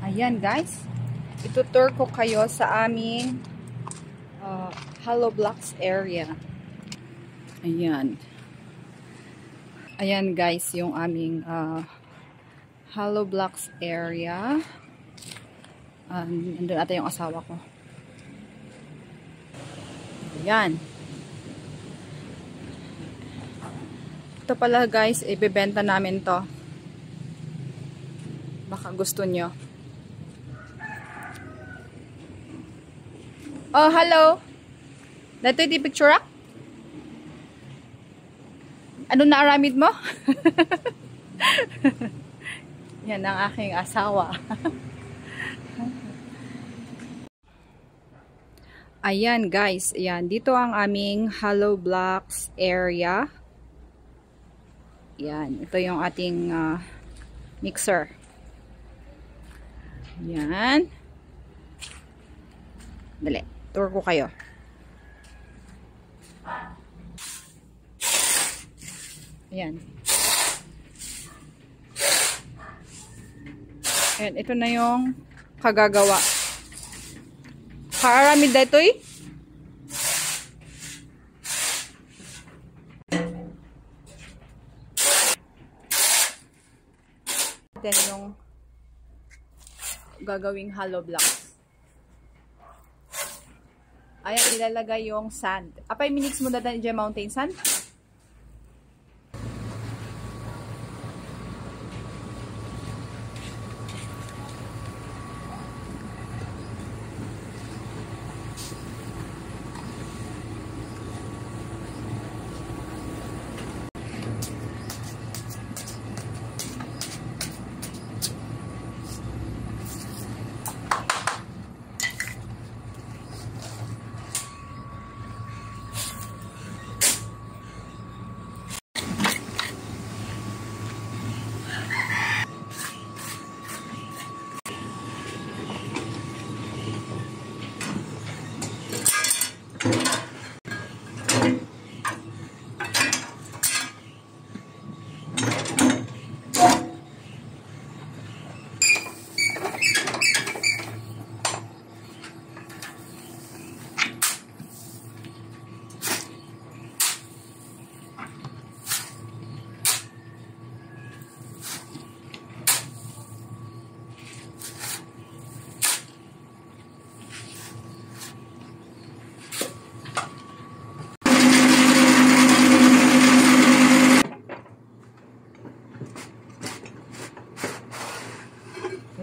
Ayan guys, itutour ko kayo sa aming Hollow Blocks area. Ayan. Ayan guys, yung aming Hollow Blocks area. Nandun ata yung asawa ko. Ayan. Ito pala guys, ibebenta namin to. Baka gusto nyo. Oh, hello. Dato iti picture ak? Ano na aramid mo? Yan ang aking asawa. Ayan guys, ayan. Dito ang aming Hollow Blocks area. Ayan, ito yung ating mixer. Ayan. Dali, tour ko kayo. Ayan. Ayan, ito na yung kagagawa. Kaarami dito eh. Then yung gagawing hollow blocks. Ayan, ilalagay yung sand. Apay minix mo na dyan mountain sand?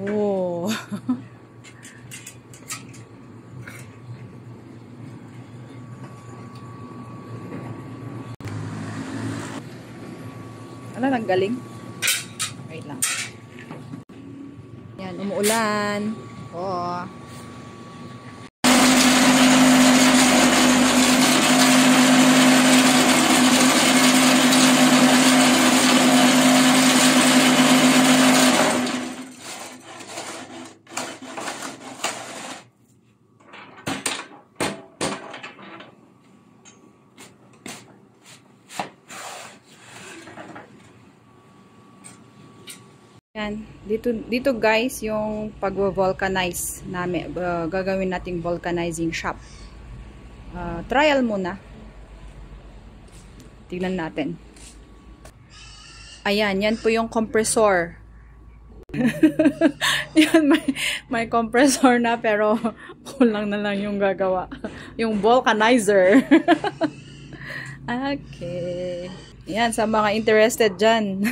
Oh. Ano nang galing? Wait lang. Yan, umuulan. Oh. Yan. Dito guys, yung pag-vulcanize namin, gagawin nating vulcanizing shop. Trial muna. Tignan natin. Ayan, yan po yung compressor. Yan, may compressor na pero kulang na lang yung gagawa. Yung vulcanizer. Okay. Yan, sa mga interested dyan,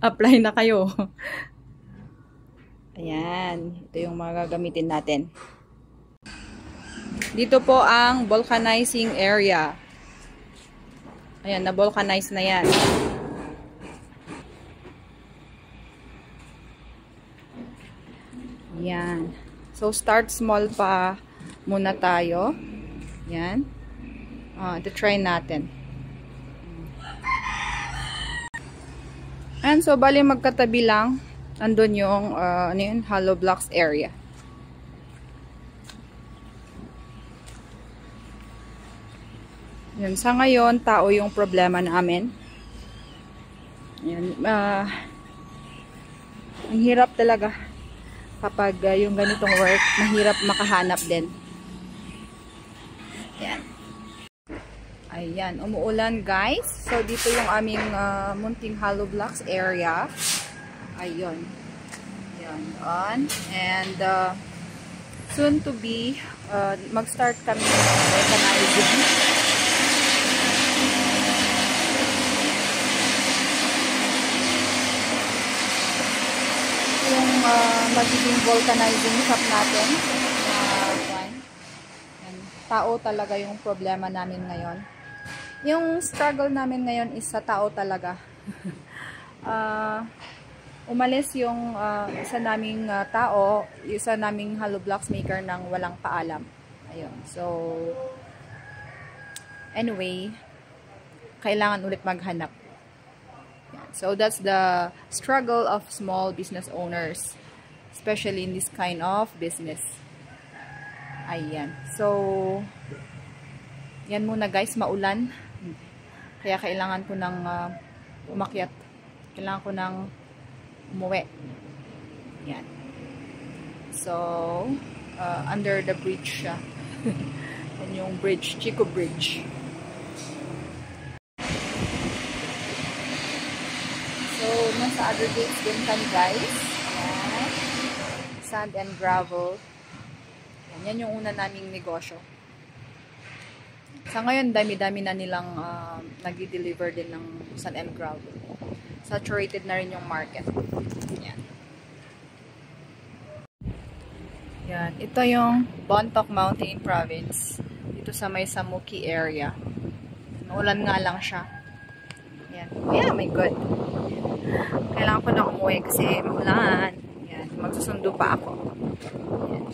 apply na kayo. Ayan, ito yung mga gagamitin natin. Dito po ang vulcanizing area. Ayan, na-vulcanize na yan. Yan. So, start small pa muna tayo. Yan. Ito try natin. And so, bali magkatabi lang. Andun yung, ano yun, Hollow Blocks area. Yan. Sa ngayon, tao yung problema namin. Yan. Ang hirap talaga kapag yung ganitong work, mahirap makahanap din. Yan. Ayan, umuulan guys. So, dito yung aming munting hollow blocks area. Ayun. Yan, on. And, soon to be, mag-start kami ng vulcanizing. Yung magiging vulcanizing shop natin. Tao talaga yung problema namin ngayon. Yung struggle namin ngayon is sa tao talaga. Umalis yung isa naming tao, isa naming hollow blocks maker ng walang paalam. Ayun. So, anyway, kailangan ulit maghanap. So, that's the struggle of small business owners, especially in this kind of business. Ayan. So, yan muna guys, maulan. Kaya kailangan ko ng umakyat. Kailangan ko ng umuwi. Yan. So, under the bridge siya. Yan yung bridge, Chico Bridge. So, nasa other gates din kami guys. Ayan. Sand and gravel. Yan yung una naming negosyo. Sa ngayon, dami-dami na nilang nag-deliver din ng sand and gravel. Saturated na rin yung market. Yan. Yan. Ito yung Bontoc Mountain Province. Dito sa may Samuki area. Naulan nga lang siya. Yan. Yeah, my God. Kailangan ko na umuwi kasi maulan. Yan. Magsusundo pa ako. Yan.